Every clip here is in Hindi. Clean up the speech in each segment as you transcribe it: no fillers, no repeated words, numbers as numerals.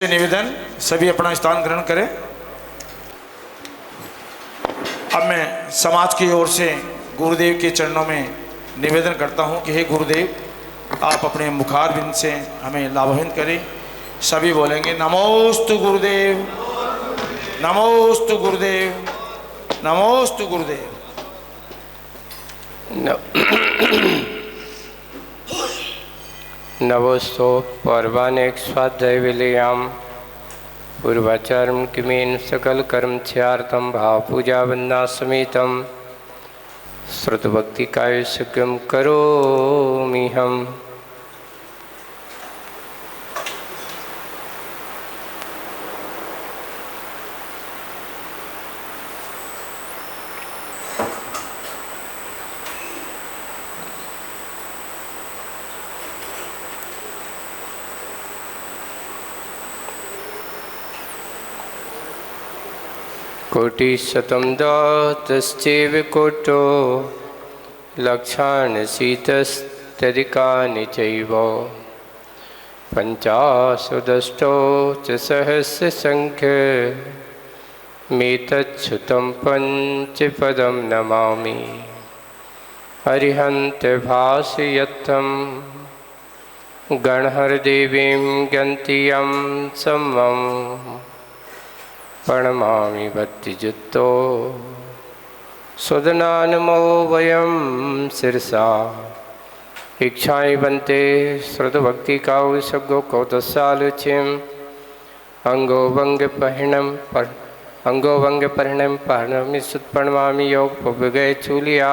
निवेदन सभी अपना स्थान ग्रहण करें। अब मैं समाज की ओर से गुरुदेव के चरणों में निवेदन करता हूं कि हे गुरुदेव आप अपने मुखारविंद से हमें लाभान्वित करें। सभी बोलेंगे नमोस्तु गुरुदेव, नमोस्तु गुरुदेव, नमोस्तु गुरुदेव। नवोस्तु पौर्वानेक स्वाध्याय विलयाम पूर्वाचार्य किमेन सकल कर्म छार्थम भाव पूजा वंदना समेतम श्रुत भक्ति काय सक्यम करोमि हम। कोटिशतं दातश्चैव कोटो लक्षाणि शीतस्तदिकानि चैव पञ्चाशदष्टौ च सहस्रसङ्ख्यमेतच्छ्रुतं पञ्चपदं नमामि। अरिहन्तभासयत्थं गणहरदेवीं गन्तियं समम् प्रणमामि भक्तियुक्तो सुदनानमो वयं शिरसा इच्छाएं बनते श्रुत भक्ति काउ सगो कौतसालुचिम अंगोवंग परिणम पहनमि सुत्प्रणमामि योग पगय चूलिया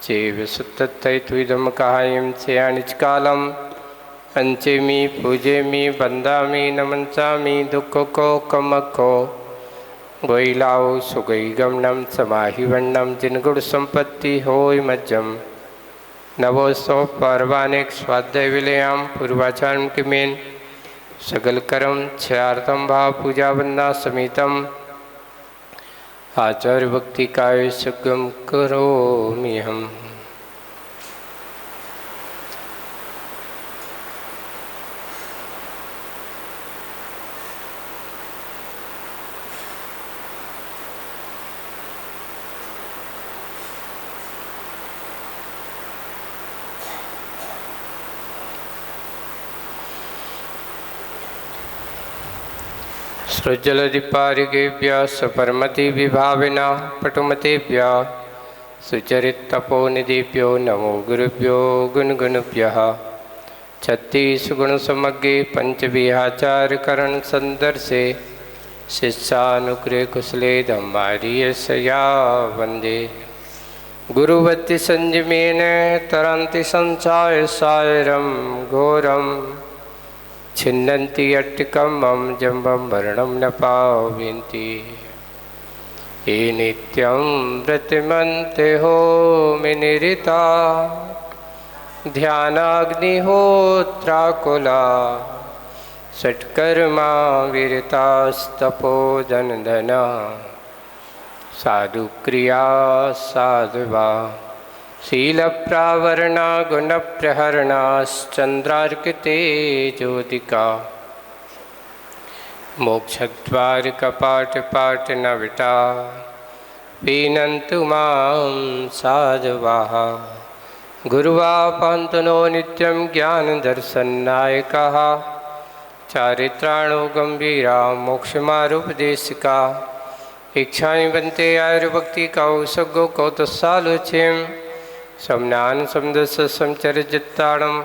चेव सुत्तै तुइदम कायम चयानिच कालम अंचेमी पूजेमी बंदामी नमंसामी दुखो को कमको गोइलाओ सुगई गमनम समाहि वन्नम जिन गुण संपत्ति होय मज्जम। नवोस्तु पर्वानेक स्वाध्याय विलयाम पूर्वाचार्य के मेन सकल कर्म छार्थम भाव पूजा वंदना समेतम आचार्य भक्ति काय सुगम करोमि हम। सृजलदिपारिगेभ्यः सपरमति विभाविना पटुमतेभ्यः सुचरितपोनिधिभ्यो नमो गुरुभ्यो गुणगुणभ्यः। छत्तीसगुणसमग्रे पंचविहाचारकरण संदर्शे शिष्यानुग्रह कुशले धम्मारियसया वंदे गुरुवत्ति संयमेन तरन्ति संसार सायरं घोरम छिन्नन्ति अट्टिकमं जम्बं वर्णं न पावयन्ति ये नित्यं व्रतमन्ते होमिनिरिता ध्यानाग्निहोत्राकुला षट्कर्मा विरतास्तपो जनधना साधुक्रिया साधुवा शीलप्रावरणा गुणप्रहरणाश्चन्द्रार्किते ज्योतिका मोक्षद्वार कपाट पाट नविटा पीनन्तु मां साधवाः गुरुवापान्तनो नित्यं ज्ञानदर्शननायकाः चारित्राणो गम्भीरा मोक्षमारुपदेशिका इच्छाएं बनते आयुर्भक्ति कौसगो कौतसालोचेम समनान समदस समचरजित्ताणं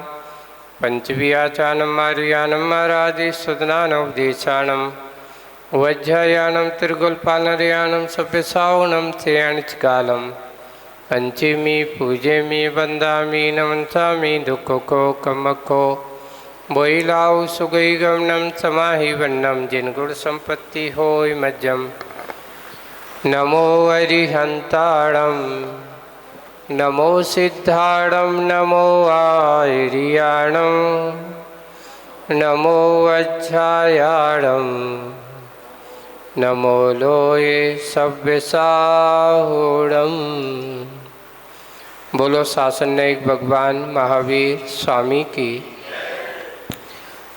पंचवियाचानं मारुयानं आराधि सुदनानोपदेशानं वज्रयानं त्रिगुलपालनयानं सप्यसावनं चयानिचकालं पंचमी पूजेमी वंदामी नमंसामी दुखो कमको बोइलाओ सुगई गमनम समाहि वन्नम जिन गुण संपत्ति होय मज्जम। नमो अरिहंताणं नमो सिद्धाणं नमो आर्याणं नमो वज्रायाणं नमो लोये सव्यसाहूणं। बोलो शासन नायक भगवान महावीर स्वामी की।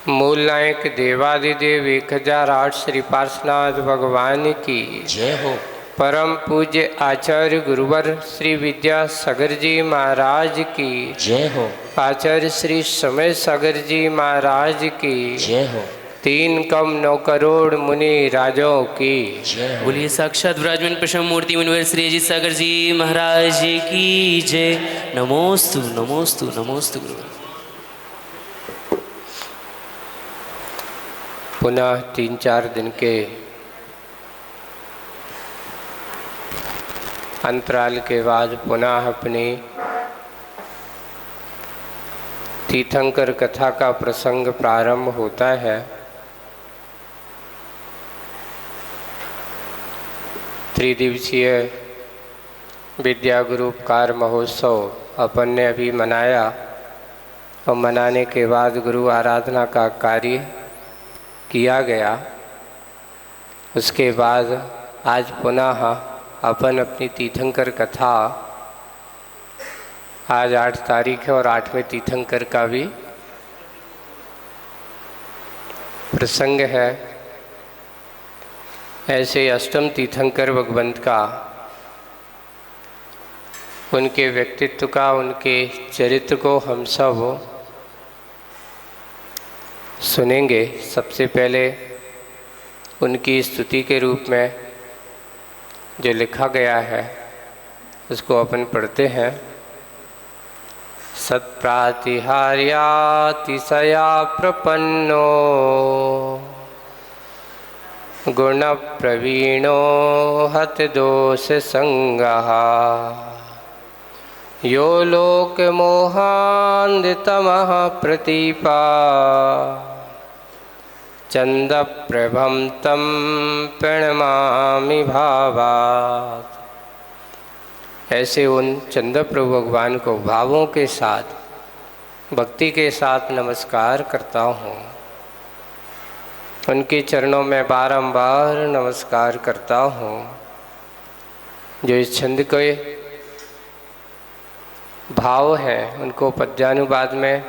मूल नायक देवादिदेव 1008 श्री पार्श्वनाथ भगवान की जय हो। परम पूज्य आचार्य गुरुवर श्री विद्यासागर जी महाराज की जय हो। आचार्य श्री समय सागर जी महाराज की जय हो। 3 कम 9 करोड़ मुनि राजों की जय हो। बोलिए साक्षात विराजमान प्रसन्न मूर्ति मुनिवर श्री अजित सागर जी महाराज की जय। नमोस्तु नमोस्तु नमोस्तु गुरु। पुनः 3-4 दिन के अंतराल के बाद पुनः अपनी तीर्थंकर कथा का प्रसंग प्रारंभ होता है। त्रिदिवसीय विद्या गुरु उपकार महोत्सव अपन ने अभी मनाया और मनाने के बाद गुरु आराधना का कार्य किया गया। उसके बाद आज पुनः अपन अपनी तीर्थंकर कथा, आज 8 तारीख है और 8वें तीर्थंकर का भी प्रसंग है। ऐसे अष्टम तीर्थंकर भगवंत का, उनके व्यक्तित्व का, उनके चरित्र को हम सब सुनेंगे। सबसे पहले उनकी स्तुति के रूप में जो लिखा गया है उसको अपन पढ़ते हैं। सत्प्रातिहार्यातिशया प्रपन्नो गुण प्रवीणो हत दोष संगः यो लोक मोहान्धतमः प्रतीपा चंद प्रभम तम प्रणमामि भावात्। ऐसे उन चंद प्रभु भगवान को भावों के साथ, भक्ति के साथ नमस्कार करता हूँ। उनके चरणों में बारंबार नमस्कार करता हूँ। जो इस छंद के भाव हैं उनको पद्यानुवाद में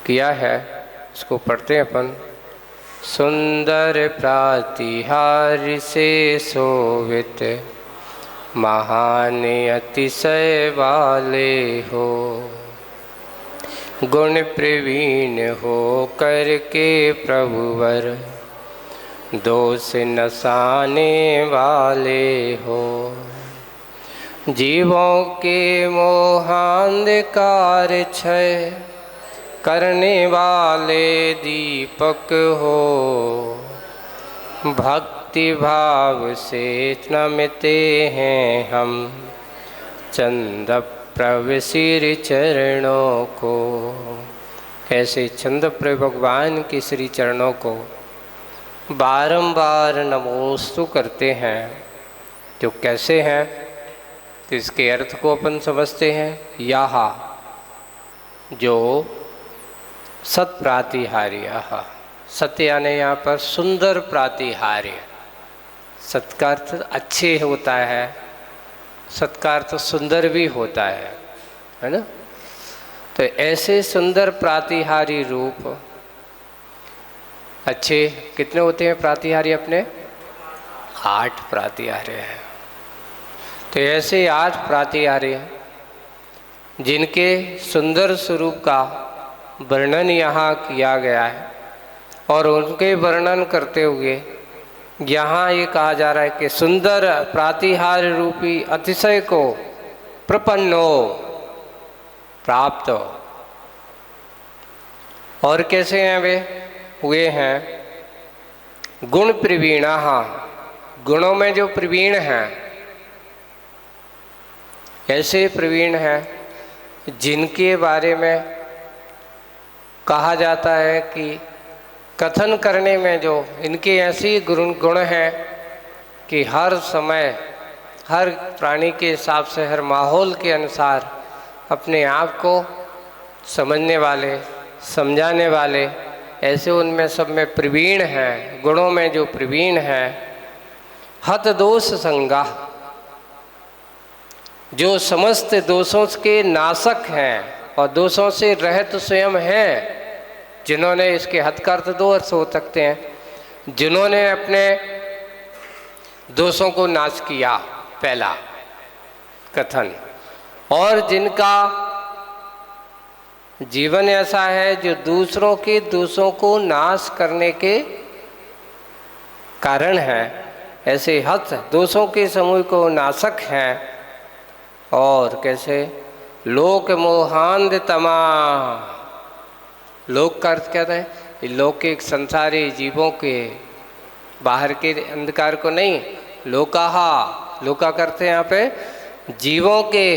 किया है, उसको पढ़ते हैं अपन। सुंदर प्रातिहार्य से शोभित महान अतिशय वाले हो, गुण प्रवीण हो करके प्रभुवर दोष नसाने वाले हो। जीवों के मोहांधकार क्षय करने वाले दीपक हो, भक्ति भाव से नमते हैं हम चंद प्रभु श्री चरणों को। ऐसे चंद प्रभु भगवान के श्री चरणों को बारंबार नमोस्तु करते हैं। जो कैसे हैं तो इसके अर्थ को अपन समझते हैं। यहाँ जो सत प्रातिहार्य, सत्य यानी यहाँ पर सुंदर प्रातिहार्य। सत का अर्थ अच्छे होता है, सत का अर्थ सुंदर भी होता है ना। तो ऐसे सुंदर प्रातिहार्य रूप, अच्छे कितने होते हैं प्रातिहार्य अपने? 8 प्रातिहार्य हैं। तो ऐसे 8 प्रातिहार्य जिनके सुंदर स्वरूप का वर्णन यहाँ किया गया है, और उनके वर्णन करते हुए यहाँ ये कहा जा रहा है कि सुंदर प्रातिहार्य रूपी अतिशय को प्रपन्नो प्राप्त। और कैसे हैं वे? हुए हैं गुण प्रवीणा, गुणों में जो प्रवीण हैं, ऐसे प्रवीण हैं जिनके बारे में कहा जाता है कि कथन करने में जो इनके ऐसी गुण हैं कि हर समय, हर प्राणी के हिसाब से, हर माहौल के अनुसार अपने आप को समझने वाले, समझाने वाले, ऐसे उनमें सब में प्रवीण हैं। गुणों में जो प्रवीण हैं, हत दोष संगा, जो समस्त दोषों के नाशक हैं और दोषों से रहित स्वयं हैं, जिन्होंने, इसके हद का अर्थ दो अर्थ हो सकते हैं, जिन्होंने अपने दोषों को नाश किया, पहला कथन, और जिनका जीवन ऐसा है जो दूसरों के दोषों को नाश करने के कारण है, ऐसे हत दोषों के समूह को नाशक हैं। और कैसे? लोक मोहांध तमा, लोक का अर्थ क्या है? लौकिक संसारी जीवों के बाहर के अंधकार को नहीं, लोकाहा, लोका करते हैं यहाँ पे जीवों के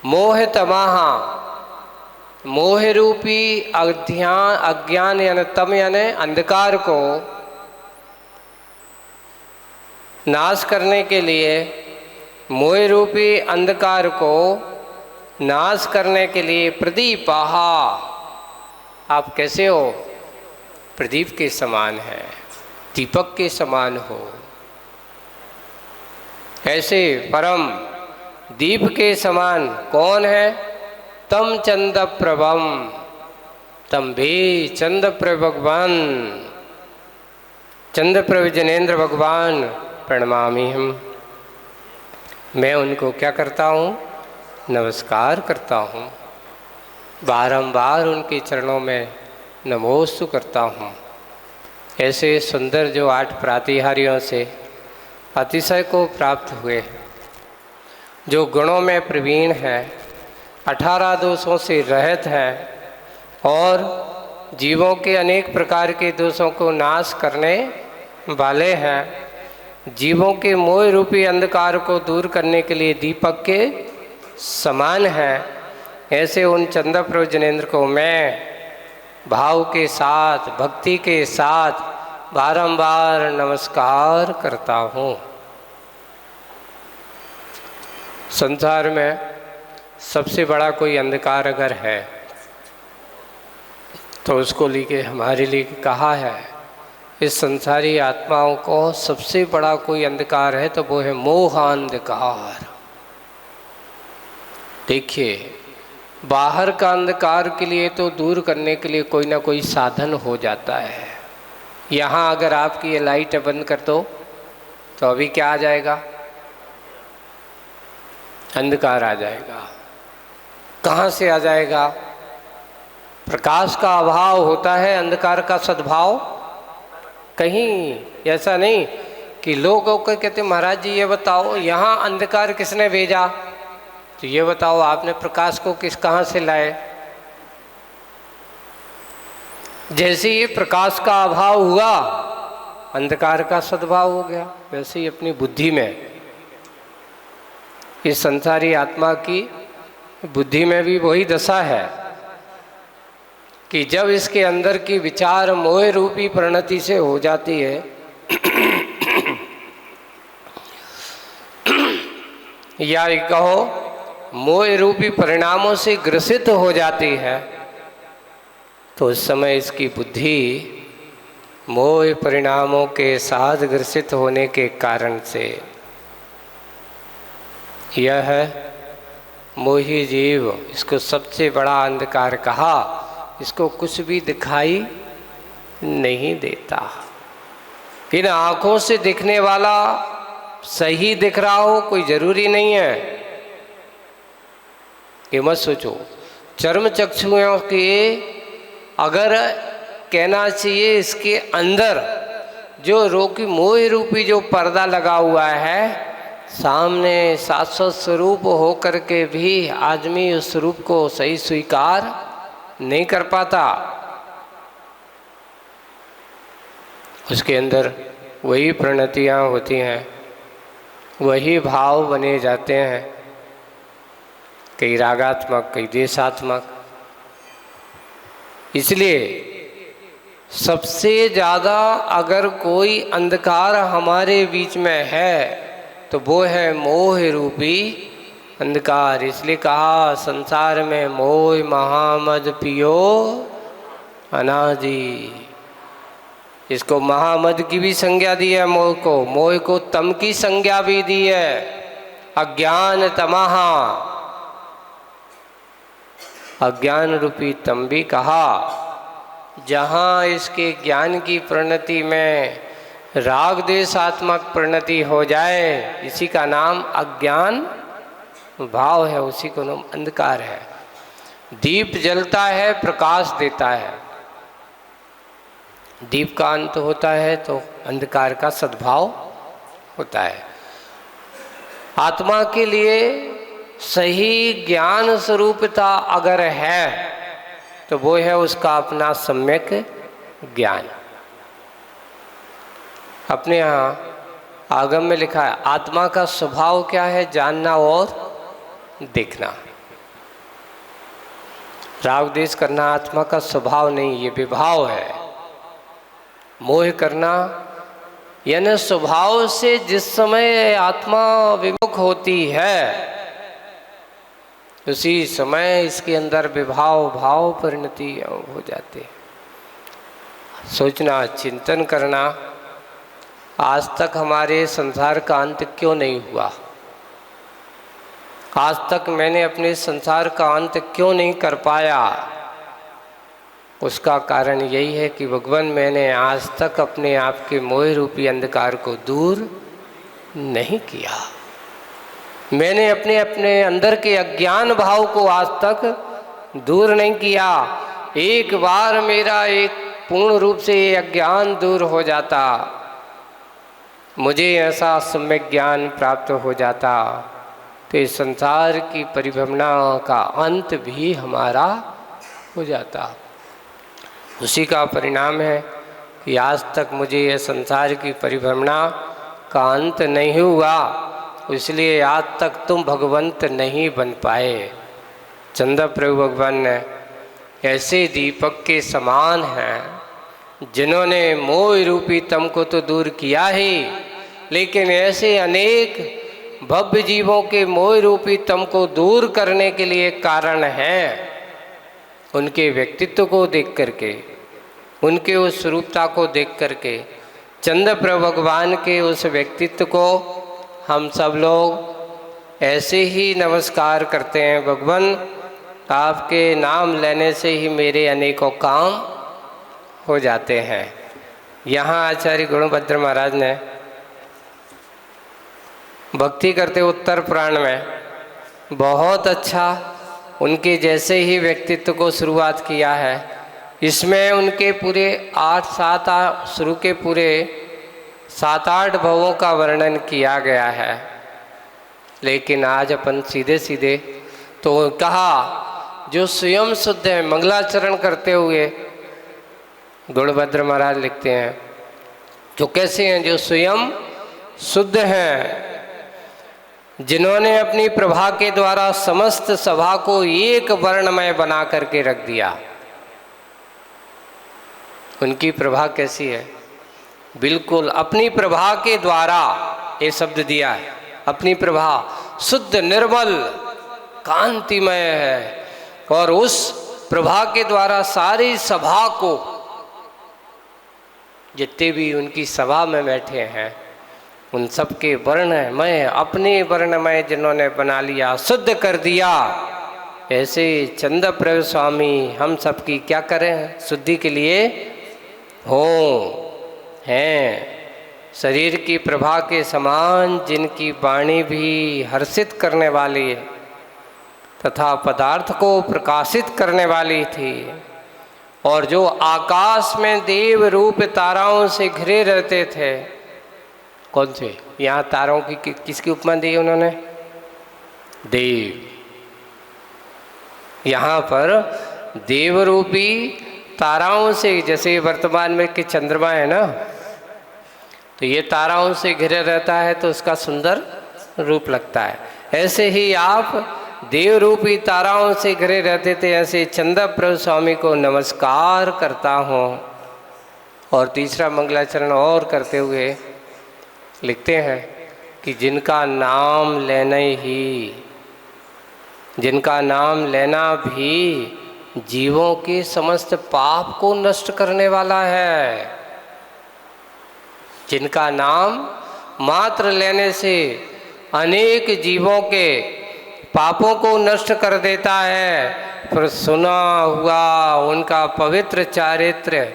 मोह तमाहा, मोह रूपी अज्ञान यानी तम यानी अंधकार को नाश करने के लिए, मोह रूपी अंधकार को नाश करने के लिए प्रदीपाहा, आप कैसे हो? प्रदीप के समान है, दीपक के समान हो। ऐसे परम दीप के समान कौन है? तम चंद प्रभम, तम भी चंद प्रभ भगवान, चंद्र प्रभ जनेन्द्र भगवान प्रणमामि हम। मैं उनको क्या करता हूँ? नमस्कार करता हूँ, बारंबार उनके चरणों में नमोस्तु करता हूँ। ऐसे सुंदर जो 8 प्रातिहार्यों से अतिशय को प्राप्त हुए, जो गुणों में प्रवीण है, 18 दोषों से रहित है और जीवों के अनेक प्रकार के दोषों को नाश करने वाले हैं, जीवों के मोह रूपी अंधकार को दूर करने के लिए दीपक के समान है, ऐसे उन चंद्र प्रभु जनेन्द्र को मैं भाव के साथ, भक्ति के साथ बारंबार नमस्कार करता हूँ। संसार में सबसे बड़ा कोई अंधकार अगर है तो उसको लेके हमारे लिए कहा है, इस संसारी आत्माओं को सबसे बड़ा कोई अंधकार है तो वो है मोहांधकार। देखिए, बाहर का अंधकार के लिए तो दूर करने के लिए कोई ना कोई साधन हो जाता है। यहाँ अगर आपकी ये लाइट बंद कर दो तो अभी क्या आ जाएगा? अंधकार आ जाएगा। कहाँ से आ जाएगा? प्रकाश का अभाव होता है, अंधकार का सद्भाव कहीं ऐसा नहीं कि लोग होकर कहते महाराज जी ये बताओ यहाँ अंधकार किसने भेजा, तो ये बताओ आपने प्रकाश को कहाँ से लाए। जैसे ही प्रकाश का अभाव हुआ अंधकार का सद्भाव हो गया, वैसे ही अपनी बुद्धि में, इस संसारी आत्मा की बुद्धि में भी वही दशा है कि जब इसके अंदर की विचार मोह रूपी परिणति से हो जाती है या कहो मोह रूपी परिणामों से ग्रसित हो जाती है, तो उस समय इसकी बुद्धि मोह परिणामों के साथ ग्रसित होने के कारण से यह है मोही जीव, इसको सबसे बड़ा अंधकार कहा। इसको कुछ भी दिखाई नहीं देता। इन आँखों से दिखने वाला सही दिख रहा हो कोई जरूरी नहीं है, ये मत सोचो। चर्म चक्षुओं के अगर कहना चाहिए इसके अंदर जो रोकी मोह रूपी जो पर्दा लगा हुआ है, सामने शाश्वत स्वरूप हो कर के भी आदमी उस स्वरूप को सही स्वीकार नहीं कर पाता। उसके अंदर वही प्रणतियाँ होती हैं, वही भाव बने जाते हैं, कई रागात्मक कई देशात्मक। इसलिए सबसे ज़्यादा अगर कोई अंधकार हमारे बीच में है तो वो है मोह रूपी अंधकार। इसलिए कहा संसार में मोह महामद पियो अनादि। इसको महामद की भी संज्ञा दी है मोह को तम की संज्ञा भी दी है, अज्ञान तमहा। अज्ञान रूपी तम भी कहा। जहाँ इसके ज्ञान की परिणति में राग द्वेषात्मक परिणति हो जाए, इसी का नाम अज्ञान भाव है, उसी को नाम अंधकार है। दीप जलता है, प्रकाश देता है, दीप का अंत होता है तो अंधकार का सद्भाव होता है। आत्मा के लिए सही ज्ञान स्वरूपता अगर है तो वो है उसका अपना सम्यक ज्ञान। अपने यहाँ आगम में लिखा है, आत्मा का स्वभाव क्या है? जानना और देखना। राग द्वेष करना आत्मा का स्वभाव नहीं, ये विभाव है। मोह करना यानी स्वभाव से जिस समय आत्मा विमुख होती है उसी समय इसके अंदर विभाव भाव परिणति हो जाते। सोचना, चिंतन करना, आज तक हमारे संसार का अंत क्यों नहीं हुआ? आज तक मैंने अपने संसार का अंत क्यों नहीं कर पाया? उसका कारण यही है कि भगवान मैंने आज तक अपने आप के मोह रूपी अंधकार को दूर नहीं किया। मैंने अपने अंदर के अज्ञान भाव को आज तक दूर नहीं किया। एक बार मेरा एक पूर्ण रूप से ये अज्ञान दूर हो जाता, मुझे ऐसा सम्यक ज्ञान प्राप्त हो जाता तो इस संसार की परिभ्रमणा का अंत भी हमारा हो जाता। उसी का परिणाम है कि आज तक मुझे यह संसार की परिभ्रमणा का अंत नहीं हुआ, इसलिए आज तक तुम भगवंत नहीं बन पाए। चंद्र प्रभु भगवान ऐसे दीपक के समान हैं जिन्होंने मोह रूपी तम को तो दूर किया ही, लेकिन ऐसे अनेक भव्य जीवों के मोह रूपी तम को दूर करने के लिए कारण हैं। उनके व्यक्तित्व को देख करके, उनके उस स्वरूपता को देख करके, चंद्र प्रभु भगवान के उस व्यक्तित्व को हम सब लोग ऐसे ही नमस्कार करते हैं। भगवान आपके नाम लेने से ही मेरे अनेकों काम हो जाते हैं। यहाँ आचार्य गुणभद्र महाराज ने भक्ति करते उत्तर पुराण में बहुत अच्छा उनके जैसे ही व्यक्तित्व को शुरुआत किया है। इसमें उनके पूरे 8-7 शुरू के पूरे 7-8 भवों का वर्णन किया गया है, लेकिन आज अपन सीधे सीधे तो कहा जो स्वयं शुद्ध है। मंगलाचरण करते हुए गुणभद्र महाराज लिखते हैं जो कैसे हैं? जो स्वयं शुद्ध हैं, जिन्होंने अपनी प्रभा के द्वारा समस्त सभा को एक वर्णमय बना करके रख दिया। उनकी प्रभा कैसी है? बिल्कुल अपनी प्रभा के द्वारा, ये शब्द दिया है, अपनी प्रभा शुद्ध निर्मल कांतिमय है, और उस प्रभा के द्वारा सारी सभा को, जितने भी उनकी सभा में बैठे हैं उन सब के वर्णमय, अपने वर्णमय जिन्होंने बना लिया, शुद्ध कर दिया। ऐसे चंद्र प्रभु स्वामी हम सब की क्या करें? शुद्धि के लिए हो हैं। शरीर की प्रभा के समान जिनकी वाणी भी हर्षित करने वाली है तथा पदार्थ को प्रकाशित करने वाली थी, और जो आकाश में देव रूप ताराओं से घिरे रहते थे। कौन से? यहाँ तारों की किसकी उपमा दी उन्होंने? देव। यहाँ पर देव रूपी ताराओं से, जैसे वर्तमान में कि चंद्रमा है ना, तो ये ताराओं से घिरे रहता है तो उसका सुंदर रूप लगता है। ऐसे ही आप देव रूपी ताराओं से घिरे रहते थे। ऐसे चंद्र प्रभु स्वामी को नमस्कार करता हूँ। और तीसरा मंगलाचरण और करते हुए लिखते हैं कि जिनका नाम लेना भी जीवों के समस्त पाप को नष्ट करने वाला है। जिनका नाम मात्र लेने से अनेक जीवों के पापों को नष्ट कर देता है, पर सुना हुआ उनका पवित्र चारित्र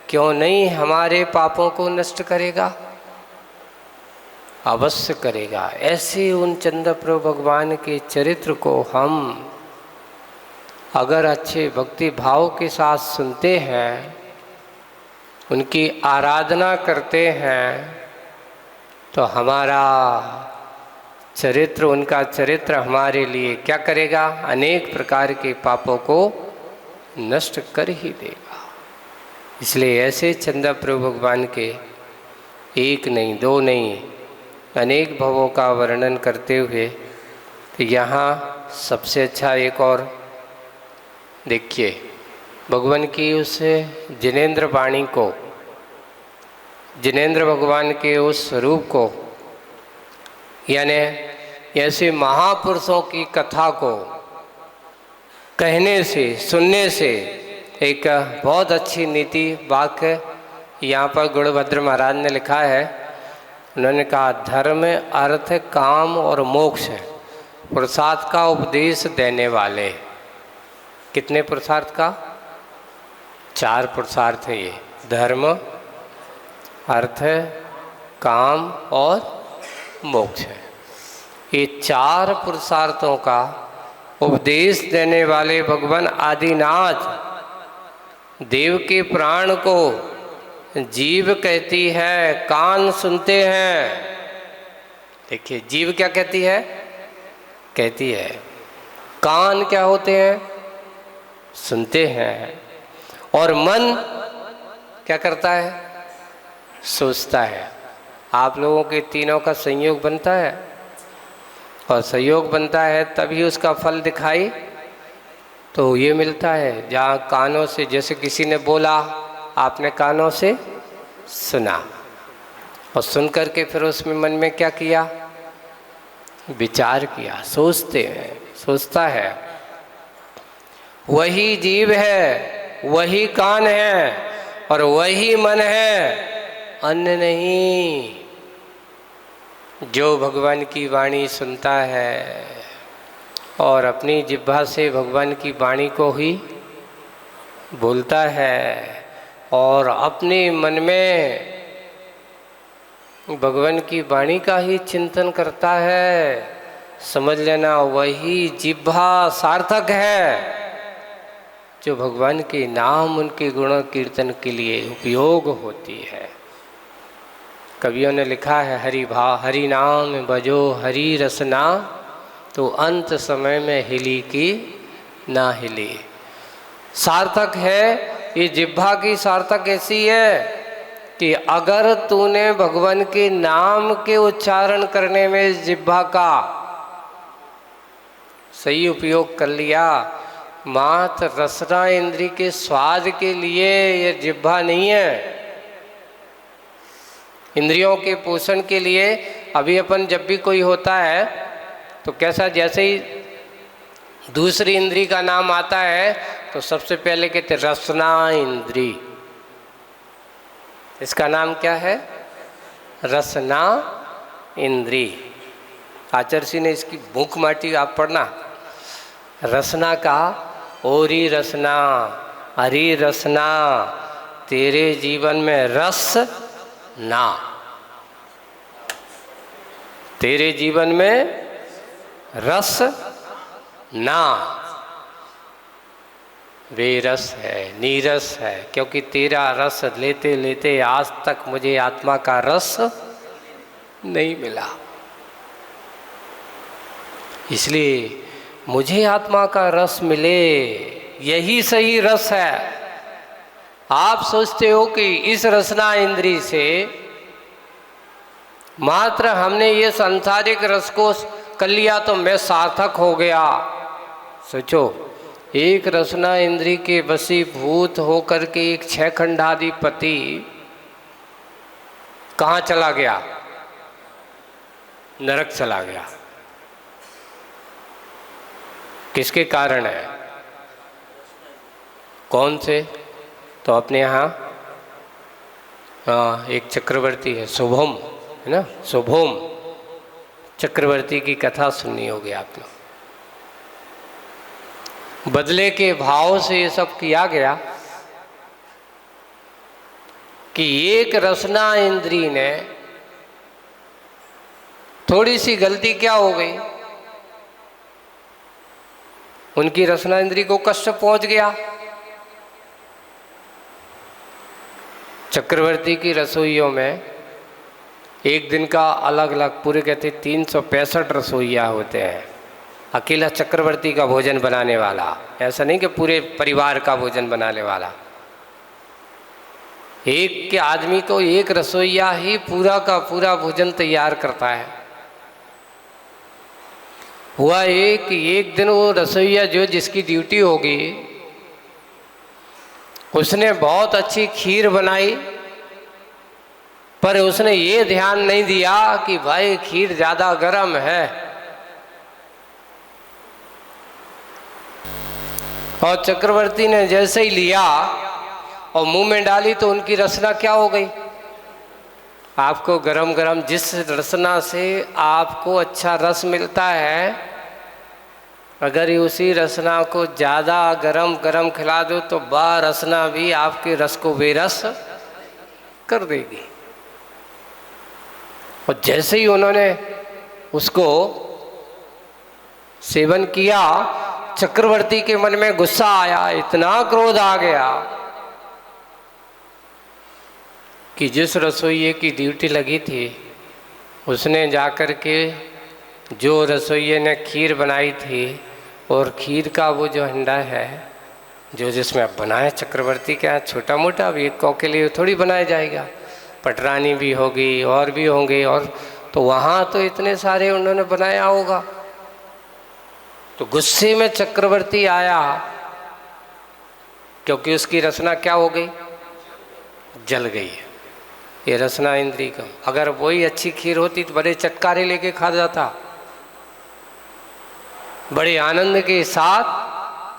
क्यों नहीं हमारे पापों को नष्ट करेगा? अवश्य करेगा। ऐसे उन चंद्रप्रभु भगवान के चरित्र को हम अगर अच्छे भक्ति भाव के साथ सुनते हैं, उनकी आराधना करते हैं, तो हमारा चरित्र, उनका चरित्र हमारे लिए क्या करेगा? अनेक प्रकार के पापों को नष्ट कर ही देगा। इसलिए ऐसे चंद्रप्रभु भगवान के एक नहीं, दो नहीं, अनेक भवों का वर्णन करते हुए तो यहाँ सबसे अच्छा एक और देखिए, भगवान की उस जिनेंद्र वाणी को, जिनेंद्र भगवान के उस स्वरूप को, यानी ऐसे महापुरुषों की कथा को कहने से, सुनने से एक बहुत अच्छी नीति वाक्य यहाँ पर गुणभद्र महाराज ने लिखा है। उन्होंने कहा, धर्म, अर्थ, काम और मोक्ष पुरुषार्थ का उपदेश देने वाले। कितने पुरुषार्थ का? 4 पुरुषार्थ है ये, धर्म, अर्थ, काम और मोक्ष है। ये 4 पुरुषार्थों का उपदेश देने वाले भगवान आदिनाथ देव के प्राण को जीव कहती है, कान सुनते हैं। देखिए, जीव क्या कहती है? कहती है। कान क्या होते हैं? सुनते हैं। और मन क्या करता है? सोचता है। आप लोगों के तीनों का संयोग बनता है, और संयोग बनता है तभी उसका फल दिखाई तो ये मिलता है। जहाँ कानों से, जैसे किसी ने बोला, आपने कानों से सुना, और सुन करके फिर उसमें मन में क्या किया? विचार किया, सोचते हैं, सोचता है। वही जीव है, वही कान है और वही मन है, अन्य नहीं। जो भगवान की वाणी सुनता है और अपनी जिह्वा से भगवान की वाणी को ही बोलता है और अपने मन में भगवान की वाणी का ही चिंतन करता है, समझ लेना वही जिह्वा सार्थक है, जो भगवान के नाम, उनके गुण कीर्तन के लिए उपयोग होती है। कवियों ने लिखा है, हरि नाम बजो हरि रसना, तो अंत समय में हिली की ना हिली। सार्थक है ये जिह्वा की, सार्थक ऐसी है कि अगर तूने भगवान के नाम के उच्चारण करने में जिह्वा का सही उपयोग कर लिया, मात्र रसना इंद्री के स्वाद के लिए ये जिह्वा नहीं है, इंद्रियों के पोषण के लिए। अभी अपन जब भी कोई होता है तो कैसा, जैसे ही दूसरी इंद्री का नाम आता है तो सबसे पहले कहते रसना इंद्री। इसका नाम क्या है? रसना इंद्री। आचार्य ने इसकी भूख माटी आप पढ़ना। रसना का ओरी रसना, हरी रसना, तेरे जीवन में रस ना, तेरे जीवन में रस ना। बेरस है, नीरस है, क्योंकि तेरा रस लेते लेते आज तक मुझे आत्मा का रस नहीं मिला। इसलिए मुझे आत्मा का रस मिले, यही सही रस है। आप सोचते हो कि इस रसना इंद्री से मात्र हमने ये सांसारिक रस को कर लिया तो मैं सार्थक हो गया। सोचो, एक रसना इंद्री के वशीभूत होकर के एक 6 खंडाधिपति कहाँ चला गया? नरक चला गया। किसके कारण है? कौन से? तो अपने यहाँ एक चक्रवर्ती है, शुभम है ना, शुभम चक्रवर्ती की कथा सुननी होगी आप लोग। बदले के भाव से ये सब किया गया कि एक रसना इंद्री ने थोड़ी सी गलती क्या हो गई, उनकी रसना इंद्री को कष्ट पहुंच गया। चक्रवर्ती की रसोइयों में एक दिन का अलग अलग पूरे कहते 365 रसोइया होते हैं। अकेला चक्रवर्ती का भोजन बनाने वाला, ऐसा नहीं कि पूरे परिवार का भोजन बनाने वाला। एक के आदमी को एक रसोइया ही पूरा का पूरा भोजन तैयार करता है। हुआ एक दिन वो रसोइया जो जिसकी ड्यूटी होगी, उसने बहुत अच्छी खीर बनाई, पर उसने ये ध्यान नहीं दिया कि भाई खीर ज़्यादा गर्म है, और चक्रवर्ती ने जैसे ही लिया और मुंह में डाली तो उनकी रसना क्या हो गई। आपको गरम गरम जिस रसना से आपको अच्छा रस मिलता है, अगर ये उसी रसना को ज़्यादा गरम गरम खिला दो तो वह रसना भी आपके रस को बेरस कर देगी। और जैसे ही उन्होंने उसको सेवन किया, चक्रवर्ती के मन में गुस्सा आया, इतना क्रोध आ गया कि जिस रसोइये की ड्यूटी लगी थी उसने जाकर के जो रसोइये ने खीर बनाई थी, और खीर का वो जो हंडा है जो जिसमें अब बनाया चक्रवर्ती के यहाँ, छोटा मोटा अब एक कौ के लिए थोड़ी बनाया जाएगा, पटरानी भी होगी और भी होंगे, और तो वहाँ तो इतने सारे उन्होंने बनाया होगा। तो गुस्से में चक्रवर्ती आया क्योंकि उसकी रसना क्या हो गई, जल गई है। ये रसना इंद्री का, अगर वही अच्छी खीर होती तो बड़े चटकारे लेके खा जाता, बड़े आनंद के साथ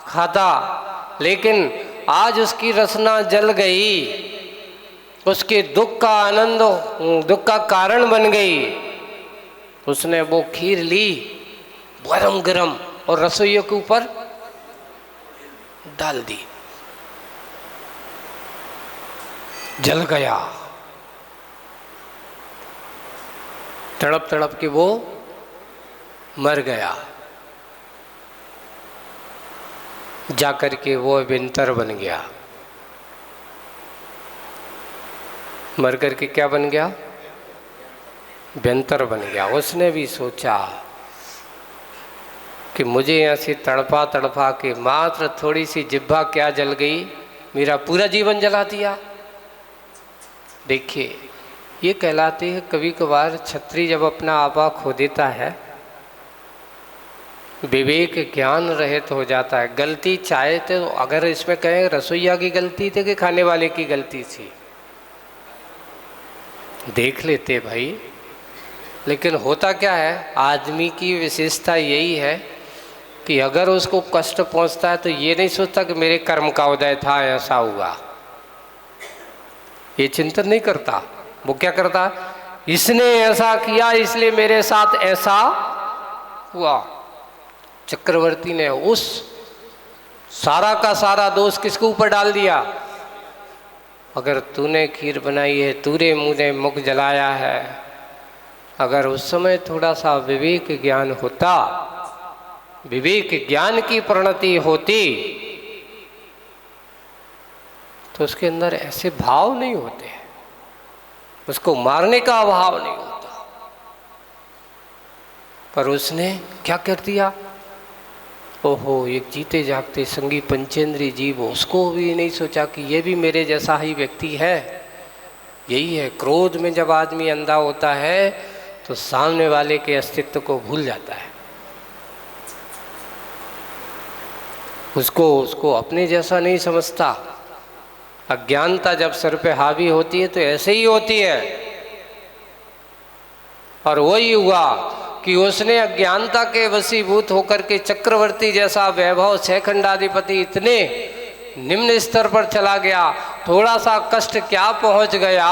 खाता, लेकिन आज उसकी रसना जल गई, उसके दुख का आनंद दुख का कारण बन गई। उसने वो खीर ली गरम गरम और रसोइयों के ऊपर डाल दी, जल गया। तड़प तड़प के वो मर गया। जाकर के वो विंतर बन गया। मर कर के क्या बन गया, विंतर बन गया। उसने भी सोचा कि मुझे यहाँ से तड़पा तड़पा के मात्र थोड़ी सी जिह्वा क्या जल गई, मेरा पूरा जीवन जला दिया। देखिए, ये कहलाते हैं कभी कभार छत्री जब अपना आपा खो देता है, विवेक ज्ञान रहित हो जाता है। गलती चाहे तो अगर इसमें कहें रसोइया की गलती थी कि खाने वाले की गलती थी, देख लेते भाई। लेकिन होता क्या है, आदमी की विशेषता यही है कि अगर उसको कष्ट पहुंचता है तो ये नहीं सोचता कि मेरे कर्म का उदय था, ऐसा हुआ, ये चिंतन नहीं करता। वो क्या करता, इसने ऐसा किया इसलिए मेरे साथ ऐसा हुआ। चक्रवर्ती ने उस सारा का सारा दोष किसके ऊपर डाल दिया, अगर तूने खीर बनाई है, तूने मुझे मुख जलाया है, अगर उस समय थोड़ा सा विवेक ज्ञान होता, विवेक ज्ञान की परिणति होती, तो उसके अंदर ऐसे भाव नहीं होते, उसको मारने का अभाव नहीं होता। पर उसने क्या कर दिया, ओहो, एक जीते जागते संगी पंचेंद्री जीव, उसको भी नहीं सोचा कि ये भी मेरे जैसा ही व्यक्ति है। यही है, क्रोध में जब आदमी अंधा होता है तो सामने वाले के अस्तित्व को भूल जाता है, उसको अपने जैसा नहीं समझता। अज्ञानता जब सर पे हावी होती है तो ऐसे ही होती है। और वही हुआ कि उसने अज्ञानता के वशीभूत होकर के चक्रवर्ती जैसा वैभव शेखंडाधिपति इतने निम्न स्तर पर चला गया, थोड़ा सा कष्ट क्या पहुंच गया,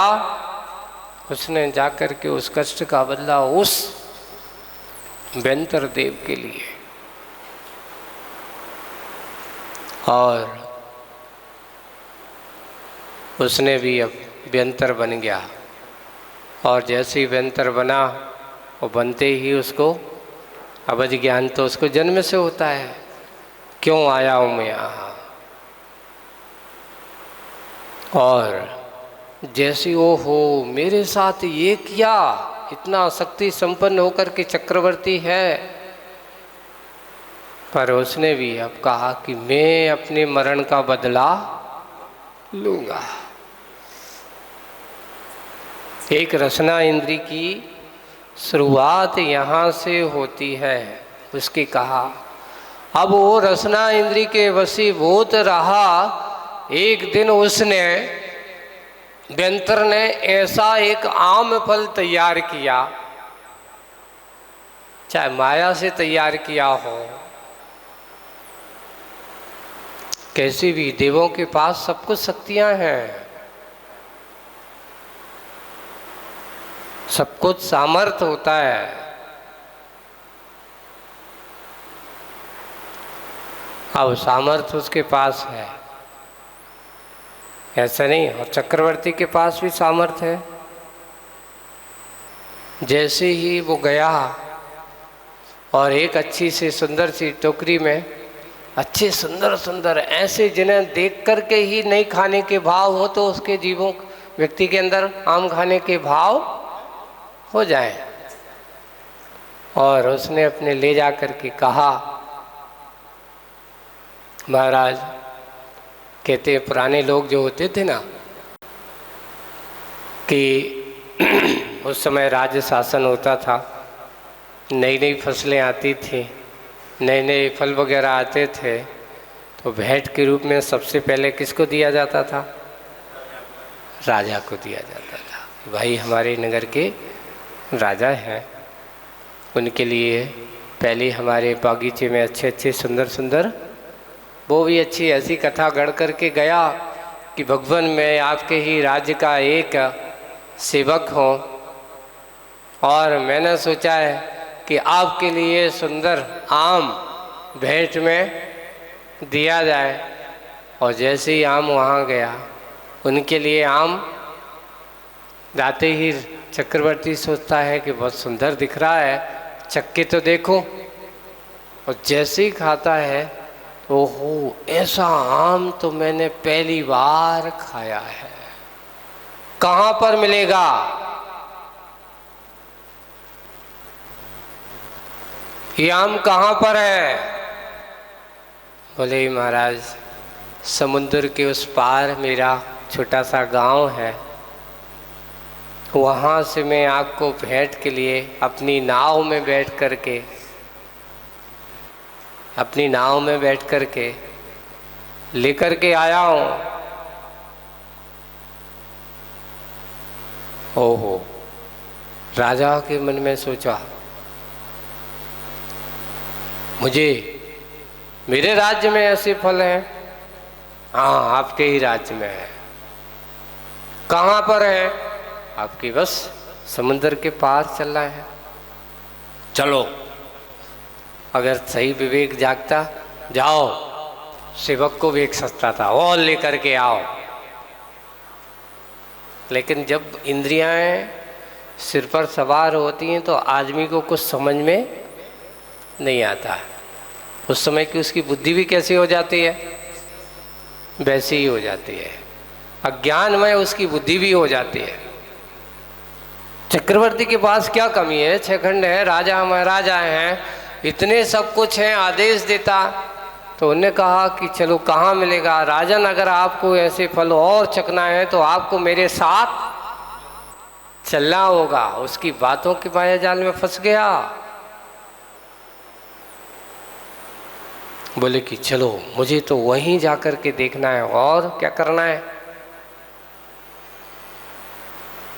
उसने जाकर के उस कष्ट का बदला उस व्यंतर देव के लिए और उसने भी अब व्यंतर बन गया। और जैसे ही व्यंतर बना, वो बनते ही उसको अबज ज्ञान तो उसको जन्म से होता है, क्यों आया हूँ मैं यहाँ। और जैसे वो हो मेरे साथ ये किया, इतना शक्ति संपन्न होकर के चक्रवर्ती है, पर उसने भी अब कहा कि मैं अपने मरण का बदला लूंगा। एक रसना इंद्री की शुरुआत यहाँ से होती है। उसकी कहा, अब वो रसना इंद्री के वशीभूत रहा। एक दिन उसने, व्यंतर ने ऐसा एक आम फल तैयार किया, चाहे माया से तैयार किया हो, कैसी भी, देवों के पास सब कुछ शक्तियां हैं, सब कुछ सामर्थ्य होता है। अब सामर्थ्य उसके पास है, ऐसा नहीं। और चक्रवर्ती के पास भी सामर्थ्य है। जैसे ही वो गया और एक अच्छी सी सुंदर सी टोकरी में अच्छे सुंदर सुंदर ऐसे, जिन्हें देख कर के ही नहीं खाने के भाव हो तो उसके जीवों व्यक्ति के अंदर आम खाने के भाव हो जाए, और उसने अपने ले जा कर के कहा, महाराज, कहते हैं पुराने लोग जो होते थे ना, कि उस समय राज्य शासन होता था, नई नई फसलें आती थी, नए नए फल वगैरह आते थे, तो भेंट के रूप में सबसे पहले किसको दिया जाता था? राजा को दिया जाता था। भाई हमारे नगर के राजा हैं, उनके लिए पहले हमारे बागीचे में अच्छे अच्छे सुंदर सुंदर, वो भी अच्छी ऐसी कथा गढ़ करके गया कि भगवान मैं आपके ही राज्य का एक सेवक हूँ, और मैंने सोचा है कि आपके लिए सुंदर आम भेंट में दिया जाए। और जैसे ही आम वहाँ गया, उनके लिए आम जाते ही चक्रवर्ती सोचता है कि बहुत सुंदर दिख रहा है, चक्के तो देखो। और जैसे ही खाता है, ओहो, ऐसा आम तो मैंने पहली बार खाया है, कहाँ पर मिलेगा? ये आम कहाँ पर है? बोले महाराज, समुद्र के उस पार मेरा छोटा सा गांव है, वहाँ से मैं आपको भेंट के लिए अपनी नाव में बैठ करके लेकर के आया हूँ। ओहो, राजा के मन में सोचा, मेरे राज्य में ऐसे फल हैं? हाँ, आपके ही राज्य में है। कहाँ पर है? आपकी बस समुद्र के पार चल रहा है। चलो, अगर सही विवेक जागता, जाओ, सेवक को भी एक सस्ता था, और लेकर के आओ। लेकिन जब इंद्रियां सिर पर सवार होती हैं तो आदमी को कुछ समझ में नहीं आता। उस समय की उसकी बुद्धि भी कैसी हो जाती है? वैसी ही हो जाती है, अज्ञानमय उसकी बुद्धि भी हो जाती है। चक्रवर्ती के पास क्या कमी है? 6 खंड है, राजा महाराजा हैं, इतने सब कुछ हैं, आदेश देता। तो उन्होंने कहा कि चलो कहाँ मिलेगा? राजन, अगर आपको ऐसे फल और चखना है तो आपको मेरे साथ चलना होगा। उसकी बातों के माया जाल में फंस गया। बोले कि चलो, मुझे तो वहीं जाकर के देखना है, और क्या करना है?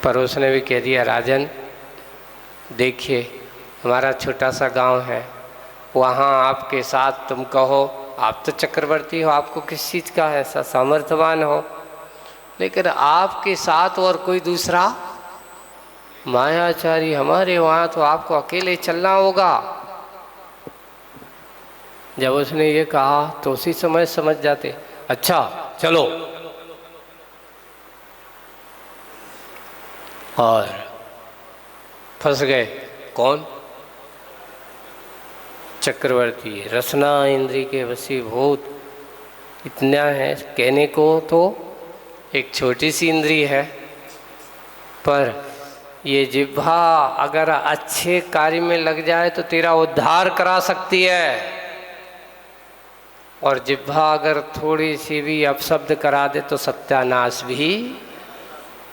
पर उसने भी कह दिया, राजन देखिए, हमारा छोटा सा गांव है, वहाँ आपके साथ तुम कहो, आप तो चक्रवर्ती हो, आपको किस चीज़ का ऐसा सामर्थ्यवान हो, लेकिन आपके साथ और कोई दूसरा मायाचारी हमारे वहाँ, तो आपको अकेले चलना होगा। जब उसने ये कहा तो उसी समय समझ जाते, अच्छा चलो। और फंस गए। कौन? चक्रवर्ती। रसना इंद्री के वशीभूत। इतना है कहने को तो एक छोटी सी इंद्री है, पर ये जिह्वा अगर अच्छे कार्य में लग जाए तो तेरा उद्धार करा सकती है, और जिह्वा अगर थोड़ी सी भी अपशब्द करा दे तो सत्यानाश भी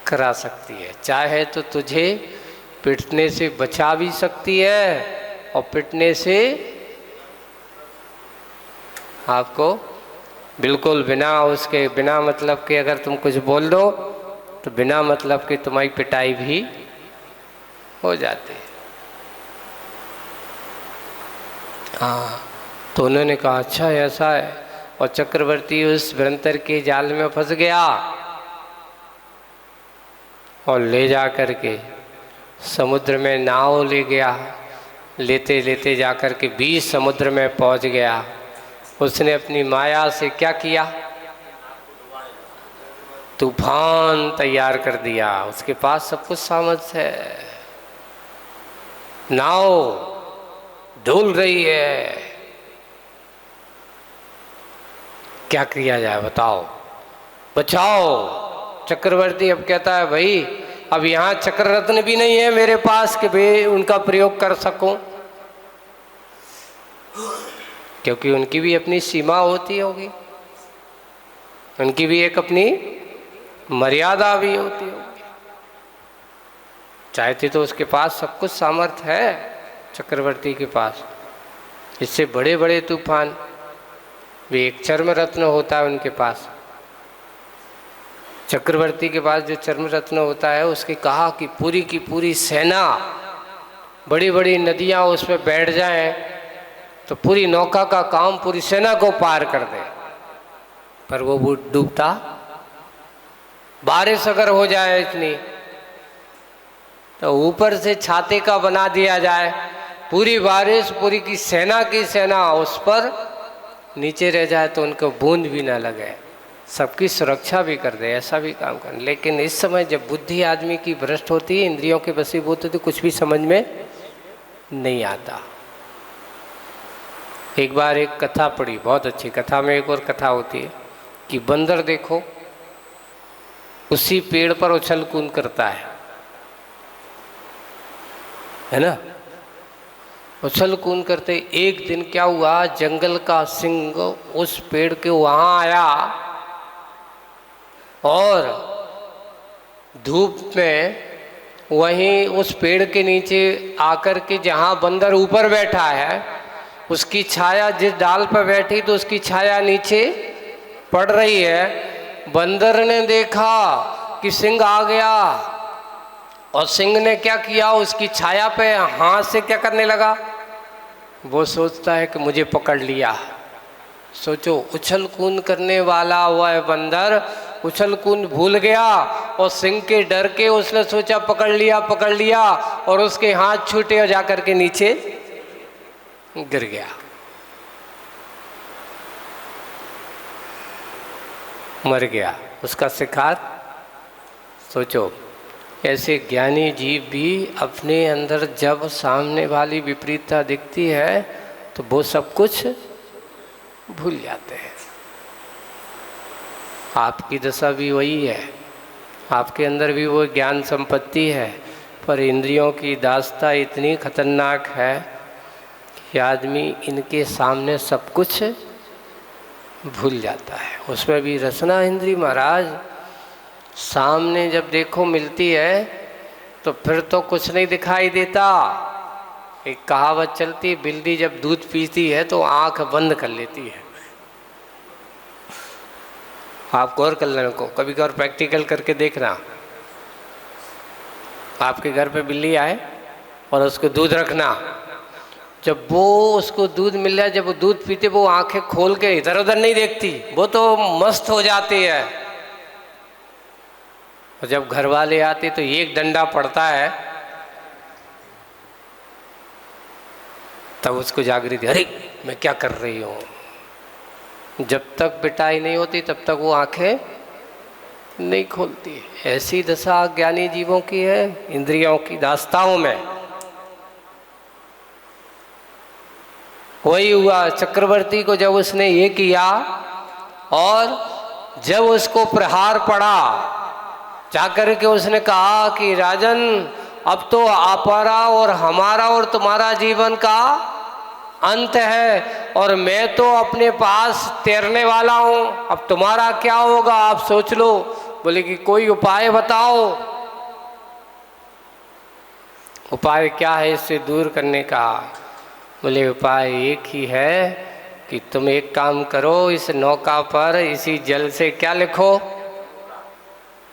करा सकती है। चाहे तो तुझे पिटने से बचा भी सकती है और पिटने से आपको बिल्कुल बिना मतलब के अगर तुम कुछ बोल दो तो बिना मतलब के तुम्हारी पिटाई भी हो जाती है। हाँ, तो उन्होंने कहा अच्छा ऐसा है, और चक्रवर्ती उस भ्रंतर के जाल में फंस गया और ले जा करके समुद्र में नाव ले गया। लेते लेते जा कर के 20 समुद्र में पहुंच गया। उसने अपनी माया से क्या किया? तूफान तैयार कर दिया। उसके पास सब कुछ सामर्थ्य है, नाव डोल रही है, क्या किया जाए बताओ, बचाओ। चक्रवर्ती अब कहता है भाई अब यहाँ चक्र रत्न भी नहीं है मेरे पास कि भाई उनका प्रयोग कर सकूं, क्योंकि उनकी भी अपनी सीमा होती होगी, उनकी भी एक अपनी मर्यादा भी होती होगी। चाहते तो उसके पास सब कुछ सामर्थ्य है चक्रवर्ती के पास। इससे बड़े बड़े तूफान भी, एक चर्म रत्न होता है उनके पास, चक्रवर्ती के पास जो चर्म रत्न होता है, उसके कहा कि पूरी की पूरी सेना, बड़ी बड़ी नदियां उस पर बैठ जाएं तो पूरी नौका का काम पूरी सेना को पार कर दे, पर वो डूबता। बारिश अगर हो जाए इतनी तो ऊपर से छाते का बना दिया जाए, पूरी बारिश पूरी की सेना उस पर नीचे रह जाए तो उनको बूंद भी ना लगे, सबकी सुरक्षा भी कर दे, ऐसा भी काम कर। लेकिन इस समय जब बुद्धि आदमी की भ्रष्ट होती है, इंद्रियों के वशीभूत होती, कुछ भी समझ में नहीं आता। एक बार एक कथा पढ़ी, बहुत अच्छी कथा में एक और कथा होती है कि बंदर देखो उसी पेड़ पर उछल कूद करता है ना। उछल कूद करते एक दिन क्या हुआ, जंगल का सिंह उस पेड़ के वहां आया और धूप में वहीं उस पेड़ के नीचे आकर के, जहां बंदर ऊपर बैठा है, उसकी छाया जिस डाल पर बैठी तो उसकी छाया नीचे पड़ रही है। बंदर ने देखा कि सिंह आ गया और सिंह ने क्या किया, उसकी छाया पे हाथ से क्या करने लगा, वो सोचता है कि मुझे पकड़ लिया। सोचो, उछल कूद करने वाला वह बंदर उछल कूद भूल गया और सिंह के डर के उसने सोचा पकड़ लिया और उसके हाथ छूटे और जाकर के नीचे गिर गया, मर गया उसका शिकार। सोचो, ऐसे ज्ञानी जीव भी अपने अंदर जब सामने वाली विपरीतता दिखती है तो वो सब कुछ भूल जाते हैं। आपकी दशा भी वही है, आपके अंदर भी वो ज्ञान संपत्ति है, पर इंद्रियों की दास्ता इतनी खतरनाक है कि आदमी इनके सामने सब कुछ भूल जाता है। उसमें भी रसना इंद्री महाराज सामने जब देखो मिलती है तो फिर तो कुछ नहीं दिखाई देता। एक कहावत चलती है, बिल्ली जब दूध पीती है तो आंख बंद कर लेती है। आप गौर कर लेना को, कभी कभार प्रैक्टिकल करके देखना। आपके घर पे बिल्ली आए और उसको दूध रखना, जब वो उसको दूध मिल जाए, जब वो दूध पीते वो आंखें खोल के इधर उधर नहीं देखती, वो तो मस्त हो जाती है। और जब घर वाले आते तो एक डंडा पड़ता है, तब उसको जागृति, अरे मैं क्या कर रही हूँ। जब तक पिटाई नहीं होती तब तक वो आंखें नहीं खोलती। ऐसी दशा ज्ञानी जीवों की है इंद्रियों की दास्ताओं में। वही हुआ चक्रवर्ती को जब उसने ये किया और जब उसको प्रहार पड़ा, जाकर के उसने कहा कि राजन अब तो आपरा और हमारा और तुम्हारा जीवन का अंत है और मैं तो अपने पास तैरने वाला हूँ, अब तुम्हारा क्या होगा आप सोच लो। बोले कि कोई उपाय बताओ। उपाय क्या है इससे दूर करने का? बोले उपाय एक ही है कि तुम एक काम करो, इस नौका पर इसी जल से क्या लिखो,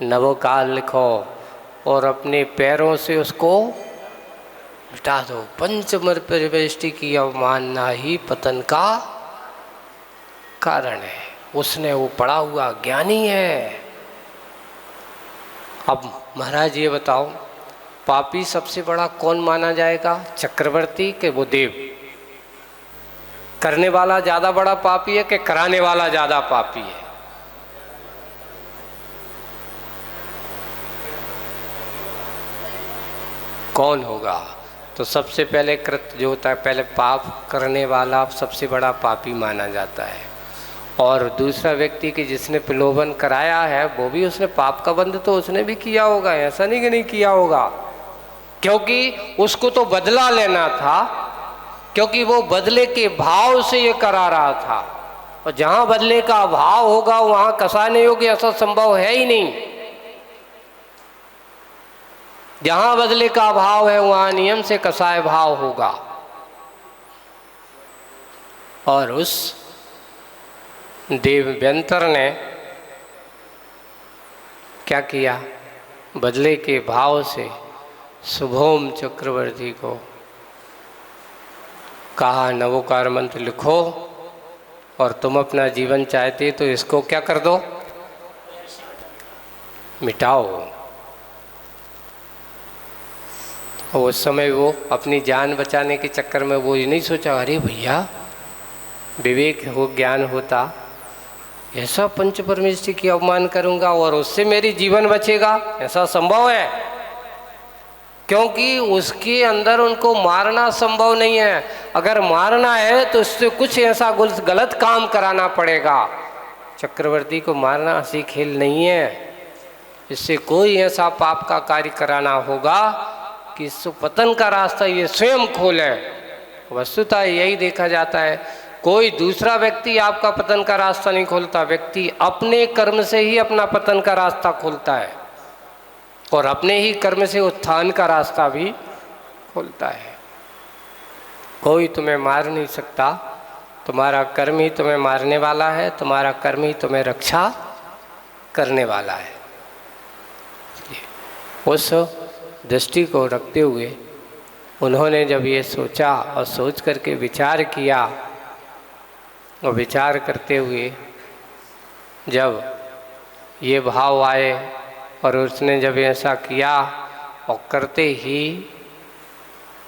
नवोकाल लिखो और अपने पैरों से उसको मिटा दो। पंचमर परिवेष्टि की अवमानना ही पतन का कारण है। उसने वो पढ़ा हुआ ज्ञानी है। अब महाराज ये बताओ, पापी सबसे बड़ा कौन माना जाएगा, चक्रवर्ती के वो देव? करने वाला ज्यादा बड़ा पापी है कि कराने वाला ज्यादा पापी है? कौन होगा? तो सबसे पहले कृत्य जो होता है, पहले पाप करने वाला सबसे बड़ा पापी माना जाता है। और दूसरा व्यक्ति कि जिसने प्रलोभन कराया है वो भी उसने पाप का बंध तो उसने भी किया होगा, ऐसा नहीं कि नहीं किया होगा, क्योंकि उसको तो बदला लेना था, क्योंकि वो बदले के भाव से ये करा रहा था। और जहाँ बदले का भाव होगा वहाँ कसा नहीं होगी, ऐसा संभव है ही नहीं। जहाँ बदले का भाव है वहाँ नियम से कसाय भाव होगा। और उस देवव्यंतर ने क्या किया, बदले के भाव से शुभोम चक्रवर्ती को कहा नवोकार मंत्र लिखो और तुम अपना जीवन चाहते तो इसको क्या कर दो, मिटाओ। और उस समय वो अपनी जान बचाने के चक्कर में वो ये नहीं सोचा अरे भैया विवेक हो, ज्ञान होता, ऐसा पंच परमेष्टि की अवमान करूंगा और उससे मेरी जीवन बचेगा, ऐसा संभव है? क्योंकि उसके अंदर उनको मारना संभव नहीं है। अगर मारना है तो उससे कुछ ऐसा गलत काम कराना पड़ेगा। चक्रवर्ती को मारना हंसी खेल नहीं है, इससे कोई ऐसा पाप का कार्य कराना होगा कि इससे पतन का रास्ता ये स्वयं खोले। वस्तुतः यही देखा जाता है, कोई दूसरा व्यक्ति आपका पतन का रास्ता नहीं खोलता, व्यक्ति अपने कर्म से ही अपना पतन का रास्ता खोलता है और अपने ही कर्म से उत्थान का रास्ता भी खोलता है। कोई तुम्हें मार नहीं सकता, तुम्हारा कर्म ही तुम्हें मारने वाला है, तुम्हारा कर्म ही तुम्हें रक्षा करने वाला है। उस दृष्टि को रखते हुए उन्होंने जब ये सोचा और सोच करके विचार किया और विचार करते हुए जब ये भाव आए और उसने जब ऐसा किया और करते ही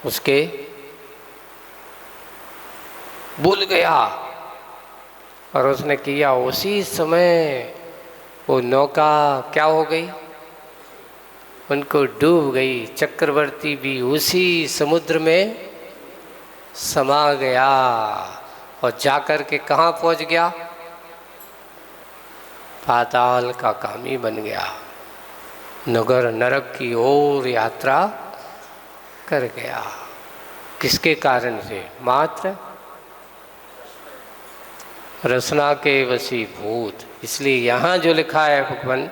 उसके भूल गया और उसने किया, उसी समय वो नौका क्या हो गई, उनको डूब गई। चक्रवर्ती भी उसी समुद्र में समा गया और जाकर के कहाँ पहुँच गया, पाताल का कामी बन गया, नगर नरक की ओर यात्रा कर गया। किसके कारण से? मात्र रसना के वशीभूत। इसलिए यहाँ जो लिखा है भगवान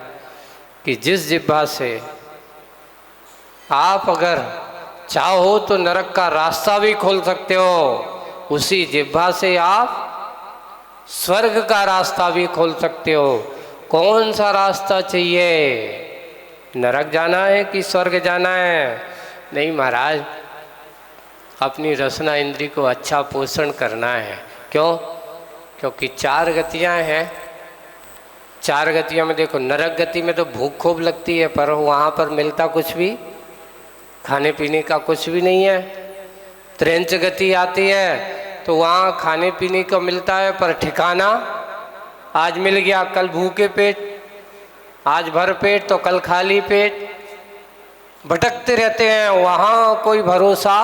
कि जिस जिह्वा से आप अगर चाहो तो नरक का रास्ता भी खोल सकते हो, उसी जिह्वा से आप स्वर्ग का रास्ता भी खोल सकते हो। कौन सा रास्ता चाहिए? नरक जाना है कि स्वर्ग जाना है? नहीं महाराज, अपनी रसना इंद्री को अच्छा पोषण करना है। क्यों? क्योंकि 4 गतियां हैं। 4 गतियों में देखो, नरक गति में तो भूख खूब लगती है पर वहाँ पर मिलता कुछ भी, खाने पीने का कुछ भी नहीं है। त्रेंच गति आती है तो वहाँ खाने पीने को मिलता है, पर ठिकाना आज मिल गया कल भूखे पेट, आज भर पेट तो कल खाली पेट, भटकते रहते हैं, वहाँ कोई भरोसा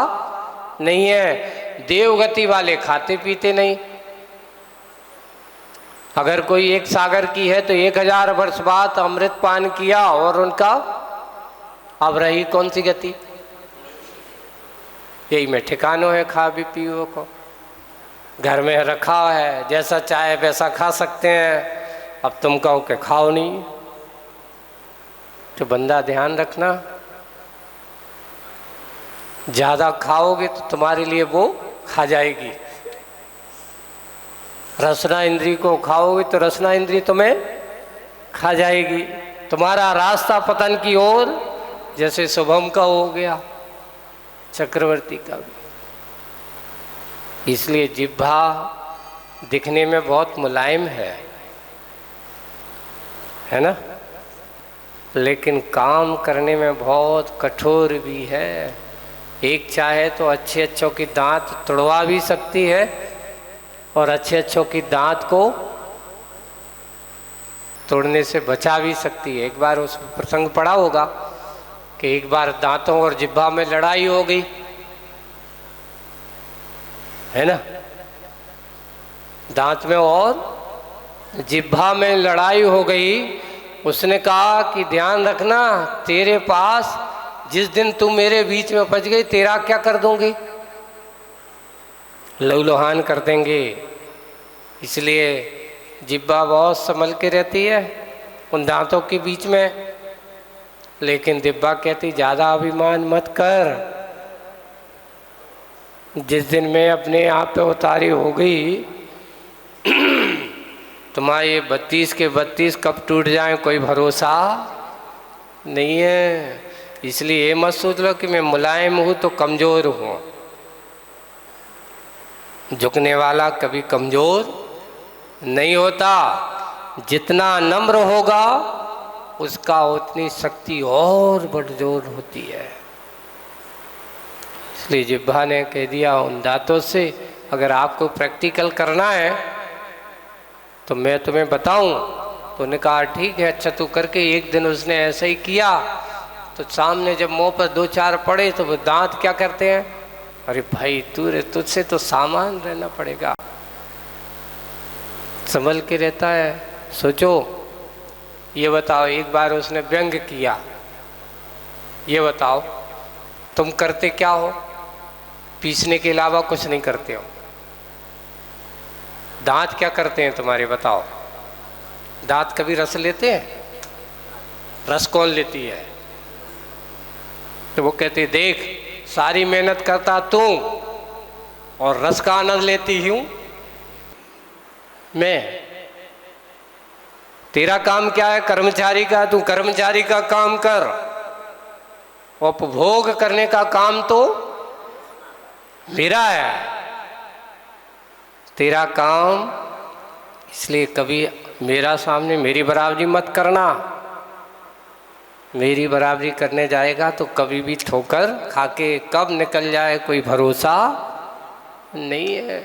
नहीं है। देवगति वाले खाते पीते नहीं। अगर कोई एक सागर की है तो 1000 वर्ष बाद अमृत पान किया और उनका अब रही कौन सी गति। यही में ठिकानों है खा भी पियो को, घर में रखा है, जैसा चाहे वैसा खा सकते हैं। अब तुम कहो कि खाओ नहीं, तो बंदा ध्यान रखना, ज़्यादा खाओगे तो तुम्हारे लिए वो खा जाएगी। रसना इंद्री को खाओगे तो रसना इंद्री तुम्हें खा जाएगी। तुम्हारा रास्ता पतन की ओर, जैसे शुभम का हो गया, चक्रवर्ती का भी। इसलिए जिह्वा दिखने में बहुत मुलायम है ना, लेकिन काम करने में बहुत कठोर भी है। एक चाहे तो अच्छे अच्छों की दांत तुड़वा भी सकती है और अच्छे अच्छों की दांत को तोड़ने से बचा भी सकती है। एक बार उस प्रसंग पड़ा होगा कि एक बार दांतों और जिह्वा में लड़ाई हो गई, है ना, दांत में और जिह्वा में लड़ाई हो गई। उसने कहा कि ध्यान रखना, तेरे पास जिस दिन तू मेरे बीच में फंस गई, तेरा क्या कर दूंगी, लहूलुहान कर देंगे। इसलिए जिह्वा बहुत संभल के रहती है उन दांतों के बीच में, लेकिन जिह्वा कहती ज़्यादा अभिमान मत कर। जिस दिन मैं अपने आप पे उतारी हो गई, तुम्हारे ये 32 के 32 कब टूट जाए कोई भरोसा नहीं है। इसलिए ये मत सोच लो कि मैं मुलायम हूँ तो कमज़ोर हूँ। झुकने वाला कभी कमज़ोर नहीं होता। जितना नम्र होगा उसका उतनी शक्ति और बढ़जोर होती है। इसलिए जिह्वा ने कह दिया उन दांतों से, अगर आपको प्रैक्टिकल करना है तो मैं तुम्हें बताऊं। तो उन्होंने कहा ठीक है, अच्छा तू करके। एक दिन उसने ऐसा ही किया तो सामने जब मुंह पर 2-4 पड़े तो वो दांत क्या करते हैं, अरे भाई तुझसे तो सामान रहना पड़ेगा, संभल के रहता है। सोचो, ये बताओ, एक बार उसने व्यंग किया, ये बताओ तुम करते क्या हो, पीसने के अलावा कुछ नहीं करते हो। दांत क्या करते हैं तुम्हारे, बताओ। दांत कभी रस लेते हैं? रस कौन लेती है? तो वो कहते देख, सारी मेहनत करता तू और रस का आनंद लेती हूं मैं। तेरा काम क्या है, कर्मचारी का, तू कर्मचारी का काम कर। उपभोग करने का काम तो मेरा है, तेरा काम। इसलिए कभी मेरा सामने मेरी बराबरी मत करना। मेरी बराबरी करने जाएगा तो कभी भी ठोकर खाके कब निकल जाए कोई भरोसा नहीं है।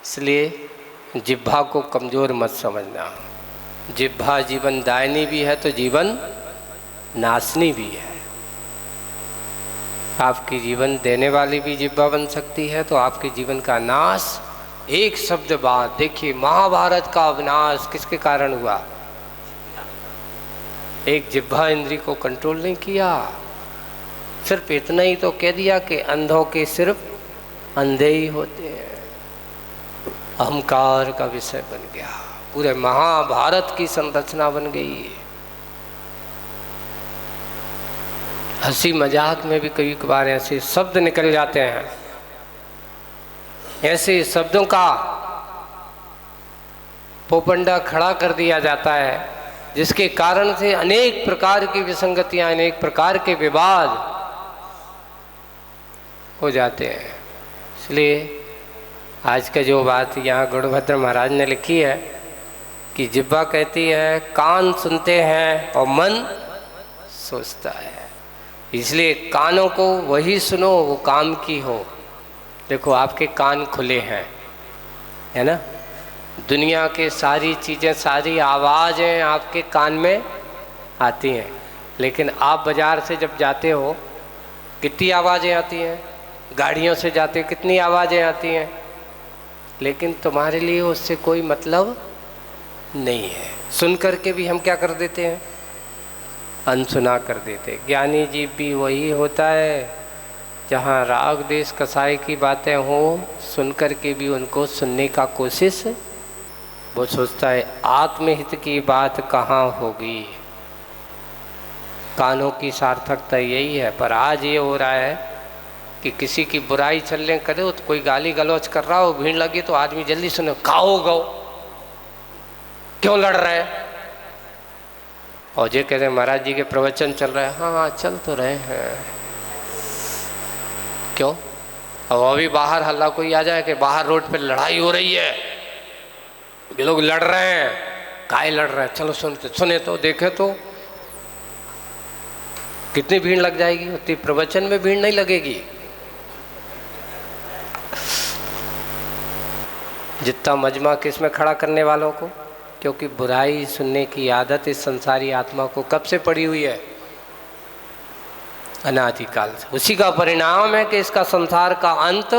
इसलिए जिह्वा को कमज़ोर मत समझना। जिह्वा जीवन दायनी भी है तो जीवन नाशनी भी है। आपकी जीवन देने वाली भी जिह्वा बन सकती है तो आपके जीवन का नाश एक शब्द बाद। देखिए, महाभारत का विनाश किसके कारण हुआ? एक जिह्वा इंद्री को कंट्रोल नहीं किया। सिर्फ इतना ही तो कह दिया कि अंधों के सिर्फ अंधे ही होते हैं। अहंकार का विषय बन गया, पूरे महाभारत की संरचना बन गई। हंसी मजाक में भी कभी कभार ऐसे शब्द निकल जाते हैं, ऐसे शब्दों का पोपंडा खड़ा कर दिया जाता है जिसके कारण से अनेक प्रकार की विसंगतियां, अनेक प्रकार के विवाद हो जाते हैं। इसलिए आज का जो बात यहाँ गुणभद्र महाराज ने लिखी है कि जिह्वा कहती है कान सुनते हैं और मन सोचता है। इसलिए कानों को वही सुनो वो काम की हो, देखो आपके कान खुले हैं, है ना, दुनिया के सारी चीज़ें, सारी आवाज़ें आपके कान में आती हैं, लेकिन आप बाज़ार से जब जाते हो कितनी आवाज़ें आती हैं, गाड़ियों से जाते कितनी आवाज़ें आती हैं, लेकिन तुम्हारे लिए उससे कोई मतलब नहीं है। सुन कर के भी हम क्या कर देते हैं, अनसुना कर देते। ज्ञानी जीव भी वही होता है जहाँ राग देश कसाई की बातें हों, सुन कर के भी उनको सुनने का कोशिश, वो सोचता है आत्महित की बात कहाँ होगी। कानों की सार्थकता यही है। पर आज ये हो रहा है कि किसी की बुराई चलने करे तो कोई गाली गलौज कर रहा हो, भीड़ लगी तो आदमी जल्दी सुने, खाओ गो, क्यों लड़ रहे हैं। और ये कहते हैं महाराज जी के प्रवचन चल रहे हैं, हाँ हाँ चल तो रहे हैं, क्यों। अब अभी बाहर हल्ला कोई आ जाए कि बाहर रोड पे लड़ाई हो रही है, ये लोग लड़ रहे हैं, काहे लड़ रहे हैं, चलो सुने तो देखे तो, कितनी भीड़ लग जाएगी। उतनी प्रवचन में भीड़ नहीं लगेगी जितना मजमा किस में खड़ा करने वालों को, क्योंकि बुराई सुनने की आदत इस संसारी आत्मा को कब से पड़ी हुई है, अनादिकाल से। उसी का परिणाम है कि इसका संसार का अंत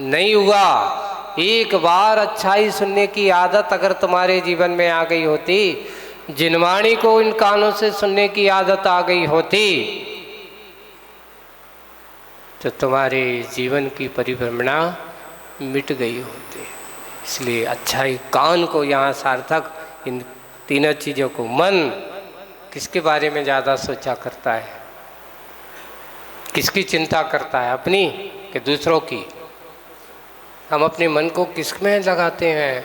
नहीं हुआ। एक बार अच्छाई सुनने की आदत अगर तुम्हारे जीवन में आ गई होती, जिनवाणी को इन कानों से सुनने की आदत आ गई होती, तो तुम्हारे जीवन की परिभ्रमणा मिट गई होती। इसलिए अच्छाई कान को यहाँ सार्थक, इन तीनों चीज़ों को, मन किसके बारे में ज़्यादा सोचा करता है, किसकी चिंता करता है, अपनी कि दूसरों की। हम अपने मन को किस में लगाते हैं।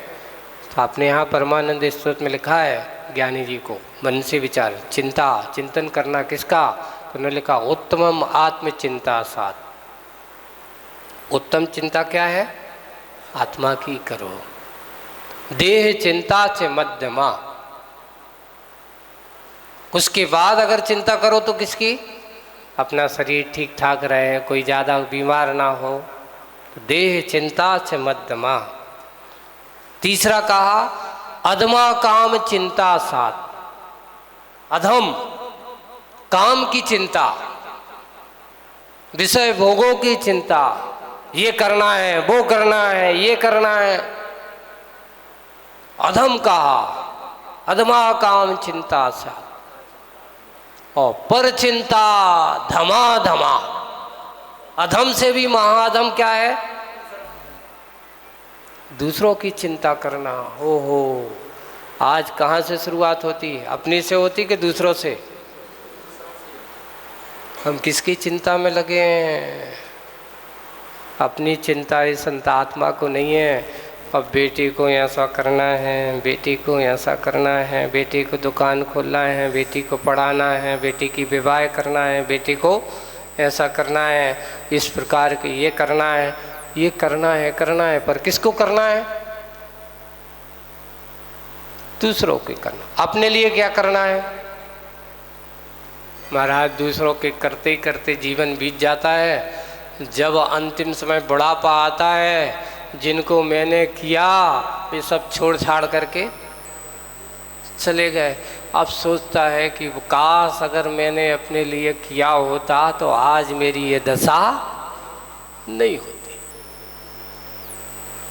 तो आपने यहाँ परमानंद स्तोत्र में लिखा है ज्ञानी जी को, मन से विचार, चिंता, चिंतन करना किसका, तो उन्होंने लिखा उत्तमम आत्मचिंता साथ। उत्तम चिंता क्या है, आत्मा की करो। देह चिंता से मध्यमा, उसके बाद अगर चिंता करो तो किसकी, अपना शरीर ठीक ठाक रहे, कोई ज़्यादा बीमार ना हो, तो देह चिंता से मध्यमा। तीसरा कहा अधमा काम चिंता साथ। अधम काम की चिंता, विषय भोगों की चिंता, ये करना है, वो करना है, ये करना है, अधम कहा, अधमा काम चिंता साथ। और पर चिंता धमाधमा, अधम से भी महाअधम क्या है, दूसरों की चिंता करना। हो आज कहाँ से शुरुआत होती, अपनी से होती कि दूसरों से। हम किसकी चिंता में लगे हैं, अपनी चिंता इस संत आत्मा को नहीं है। अब बेटी को ऐसा करना है, बेटी को ऐसा करना है, बेटी को दुकान खोलना है, बेटी को पढ़ाना है, बेटी की विवाह करना है, बेटी को ऐसा करना है, इस प्रकार की ये करना है, ये करना है, पर किसको करना है, दूसरों के करना। अपने लिए क्या करना है, महाराज दूसरों के करते करते जीवन बीत जाता है। जब अंतिम समय बुढ़ापा आता है, जिनको मैंने किया वे सब छोड़ छाड़ करके चले गए। अब सोचता है कि काश अगर मैंने अपने लिए किया होता तो आज मेरी ये दशा नहीं होती।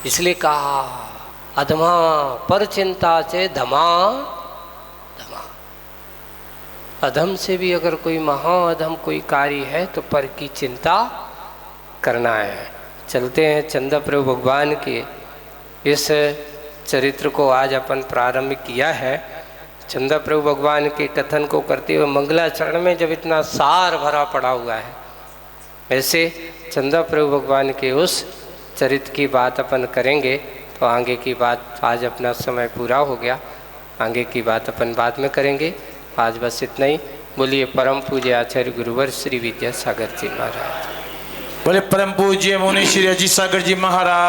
इसलिए कहा अधमा पर चिंता से धमा धमा। अधम से भी अगर कोई महाअधम कोई कार्य है तो पर की चिंता करना है। चलते हैं चंदा प्रभु भगवान के इस चरित्र को आज अपन प्रारंभ किया है। चंदा प्रभु भगवान के कथन को करते हुए मंगलाचरण में जब इतना सार भरा पड़ा हुआ है, ऐसे चंदा प्रभु भगवान के उस चरित्र की बात अपन करेंगे। तो आगे की बात, आज अपना समय पूरा हो गया, आगे की बात अपन बाद में करेंगे। आज बस इतना ही। बोलिए परम पूज्य आचार्य गुरुवर श्री विद्यासागर जी महाराज। बोले परम पूज्य मुनि श्री अजीत सागर जी महाराज।